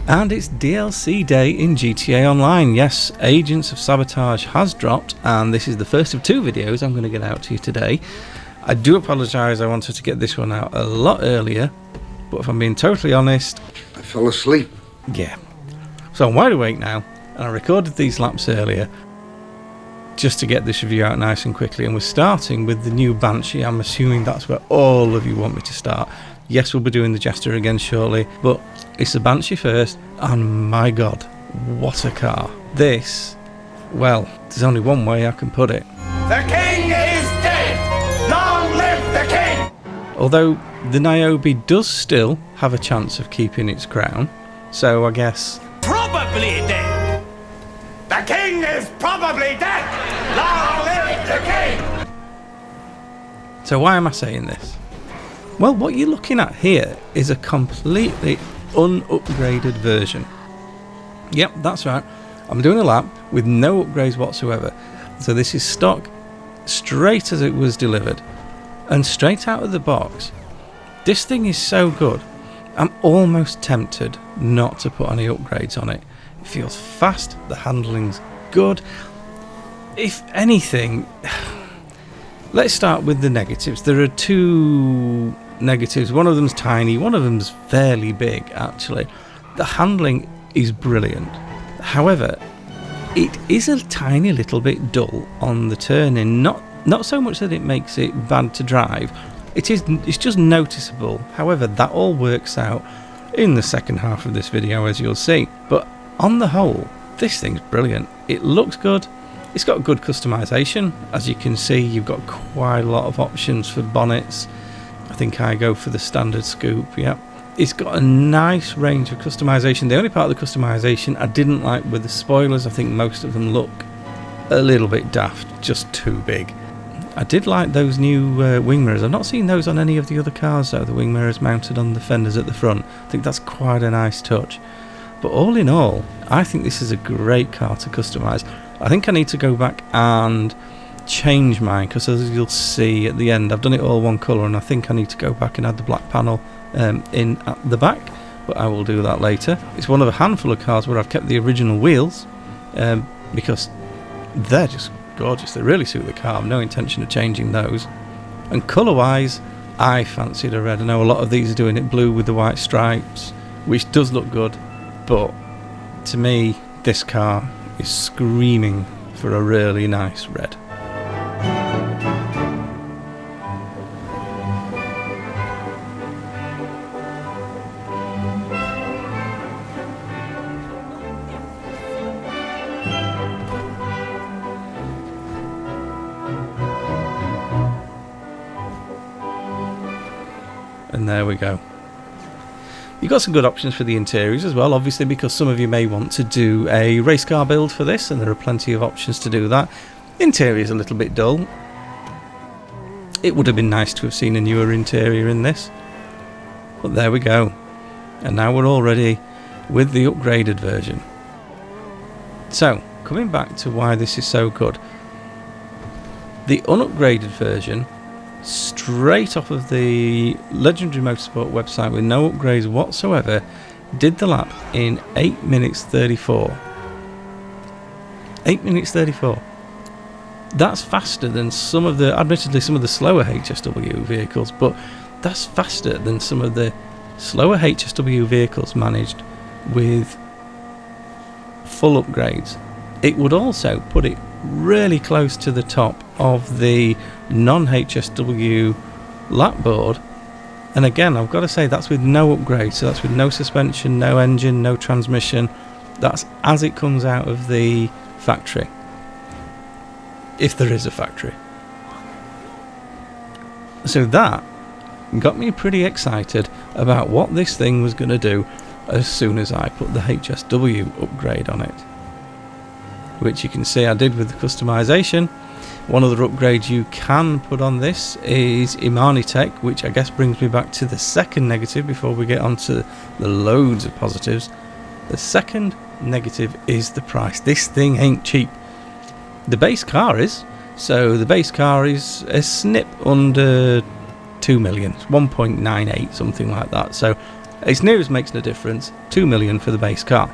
And it's DLC day in GTA Online. Yes, Agents of Sabotage has dropped, and this is the first of two videos I'm going to get out to you today. I do apologise, I wanted to get this one out a lot earlier, but if I'm being totally honest, I fell asleep. Yeah. So I'm wide awake now, and I recorded these laps earlier just to get this review out nice and quickly, and we're starting with the new Banshee. I'm assuming that's where all of you want me to start. Yes, we'll be doing the Jester again shortly, but it's the Banshee first, and my god, what a car. This, well, there's only one way I can put it. The king is dead! Long live the king! Although the Niobe does still have a chance of keeping its crown, so I guess... Probably dead! The king is probably dead! Long live the king! So why am I saying this? Well, what you're looking at here is a completely unupgraded version. Yep, that's right. I'm doing a lap with no upgrades whatsoever. So this is stock, straight as it was delivered, and straight out of the box. This thing is so good, I'm almost tempted not to put any upgrades on it. It feels fast, the handling's good. If anything... Let's start with the negatives. There are two negatives. One of them's tiny, one of them's fairly big, actually. The handling is brilliant. However, it is a tiny little bit dull on the turning. Not so much that it makes it bad to drive. It's just noticeable. However, that all works out in the second half of this video, as you'll see. But on the whole, this thing's brilliant. It looks good. It's got good customization. As you can see, you've got quite a lot of options for bonnets. I think I go for the standard scoop, yeah. It's got a nice range of customization. The only part of the customization I didn't like were the spoilers. I think most of them look a little bit daft, just too big. I did like those new wing mirrors. I've not seen those on any of the other cars though, the wing mirrors mounted on the fenders at the front. I think that's quite a nice touch. But all in all, I think this is a great car to customise. I think I need to go back and change mine, because as you'll see at the end, I've done it all one colour, and I think I need to go back and add the black panel in at the back, but I will do that later. It's one of a handful of cars where I've kept the original wheels, because they're just gorgeous. They really suit the car. I've no intention of changing those. And colour-wise, I fancied a red. I know a lot of these are doing it blue with the white stripes, which does look good, but to me, this car is screaming for a really nice red. And there we go. You've got some good options for the interiors as well, obviously, because some of you may want to do a race car build for this, and there are plenty of options to do that. Interior's a little bit dull. It would have been nice to have seen a newer interior in this, but there we go. And now we're all ready with the upgraded version. So, coming back to why this is so good. The unupgraded version, straight off of the Legendary Motorsport website with no upgrades whatsoever, did the lap in 8 minutes 34. 8 minutes 34. That's faster than some of the, admittedly some of the slower HSW vehicles, but that's faster than some of the slower HSW vehicles managed with full upgrades. It would also put it really close to the top of the non-HSW lap board, and again I've got to say that's with no upgrade, so that's with no suspension, no engine, no transmission. That's as it comes out of the factory, if there is a factory. So that got me pretty excited about what this thing was going to do as soon as I put the HSW upgrade on it, which you can see I did with the customization. One other upgrade you can put on this is Imani Tech, which I guess brings me back to the second negative before we get onto the loads of positives. The second negative is the price. This thing ain't cheap. The base car is. So the base car is a snip under 2 million, 1.98, something like that. So It's near as makes no difference, 2 million for the base car.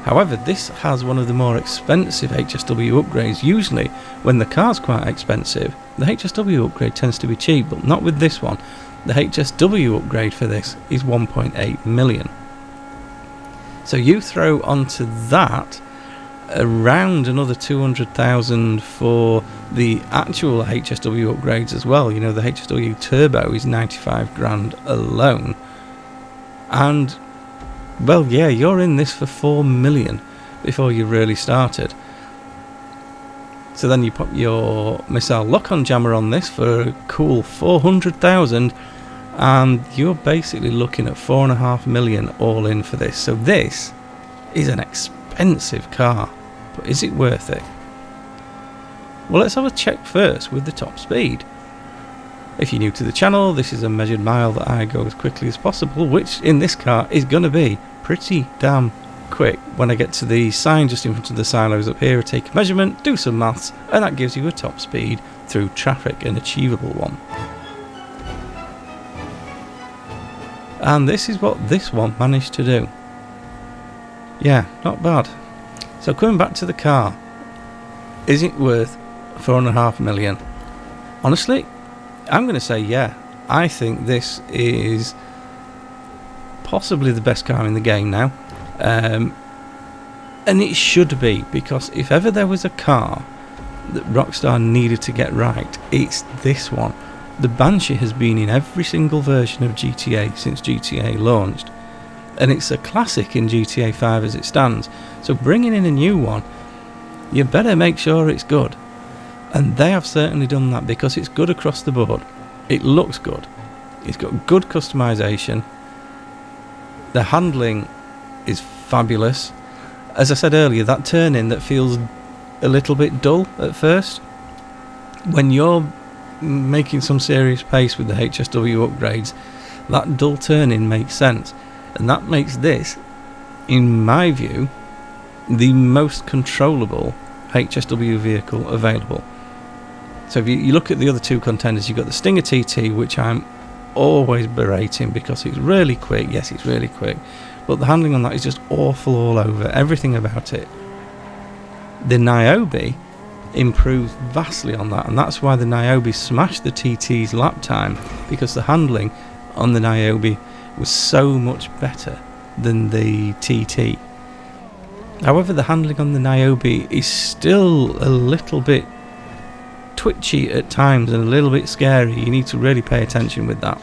However, this has one of the more expensive HSW upgrades. Usually, when the car's quite expensive, the HSW upgrade tends to be cheap, but not with this one. The HSW upgrade for this is 1.8 million. So you throw onto that around another 200,000 for the actual HSW upgrades as well. You know, the HSW Turbo is 95 grand alone. And, well, yeah, you're in this for 4 million before you really started. So then you put your missile lock-on jammer on this for a cool 400,000, and you're basically looking at 4.5 million all in for this. So this is an expensive car, but is it worth it? Well, let's have a check first with the top speed. If you're new to the channel, this is a measured mile that I go as quickly as possible, which in this car is going to be pretty damn quick. When I get to the sign just in front of the silos up here, I take a measurement, do some maths, and that gives you a top speed through traffic, an achievable one. And this is what this one managed to do. Yeah, not bad. So coming back to the car, is it worth 4.5 million? Honestly, I'm going to say yeah. I think this is possibly the best car in the game now. And it should be, because if ever there was a car that Rockstar needed to get right, it's this one. The Banshee has been in every single version of GTA since GTA launched, and it's a classic in GTA 5 as it stands. So bringing in a new one, you better make sure it's good. And they have certainly done that, because it's good across the board. It looks good. It's got good customization. The handling is fabulous. As I said earlier, that turn-in that feels a little bit dull at first, when you're making some serious pace with the HSW upgrades, that dull turn-in makes sense. And that makes this, in my view, the most controllable HSW vehicle available. So if you look at the other two contenders, you've got the Stinger TT, which I'm always berating because it's really quick. Yes, it's really quick, but the handling on that is just awful all over, everything about it. The Niobe improves vastly on that, and that's why the Niobe smashed the TT's lap time, because the handling on the Niobe was so much better than the TT. However, the handling on the Niobe is still a little bit twitchy at times and a little bit scary. You need to really pay attention with that.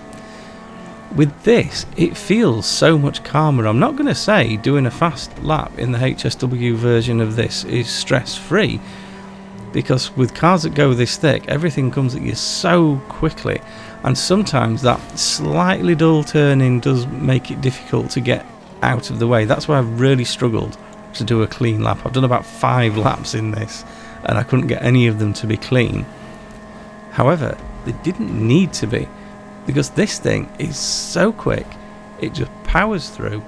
With this, it feels so much calmer. I'm not going to say doing a fast lap in the HSW version of this is stress-free, because with cars that go this thick, everything comes at you so quickly, and sometimes that slightly dull turning does make it difficult to get out of the way. That's why I've really struggled to do a clean lap. I've done about 5 laps in this, and I couldn't get any of them to be clean. However, they didn't need to be, because this thing is so quick, it just powers through.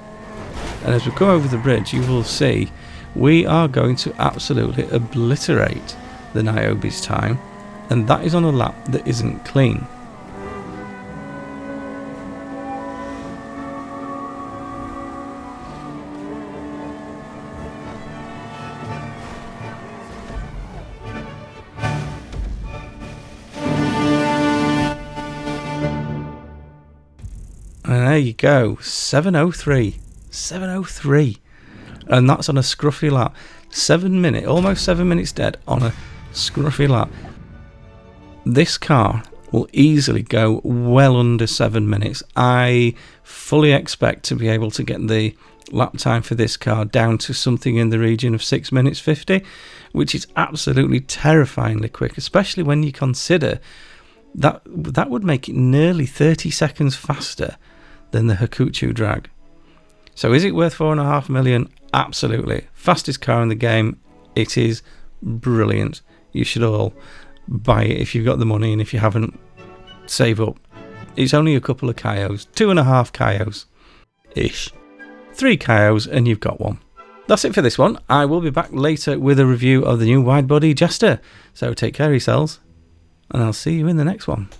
And as we come over the bridge, you will see we are going to absolutely obliterate the Niobe's time, and that is on a lap that isn't clean. And there you go, 7:03, 7:03, and that's on a scruffy lap. 7 minutes, almost 7 minutes dead on a scruffy lap. This car will easily go well under 7 minutes. I fully expect to be able to get the lap time for this car down to something in the region of 6 minutes 50, which is absolutely terrifyingly quick, especially when you consider that that would make it nearly 30 seconds faster than the Hakuchu drag. So is it worth 4.5 million? Absolutely. Fastest car in the game. It is brilliant. You should all buy it if you've got the money, and if you haven't, save up. It's only a couple of Kaios, 2.5 Kaios ish. 3 Kaios and you've got one. That's it for this one. I will be back later with a review of the new widebody Jester. So take care of yourselves, and I'll see you in the next one.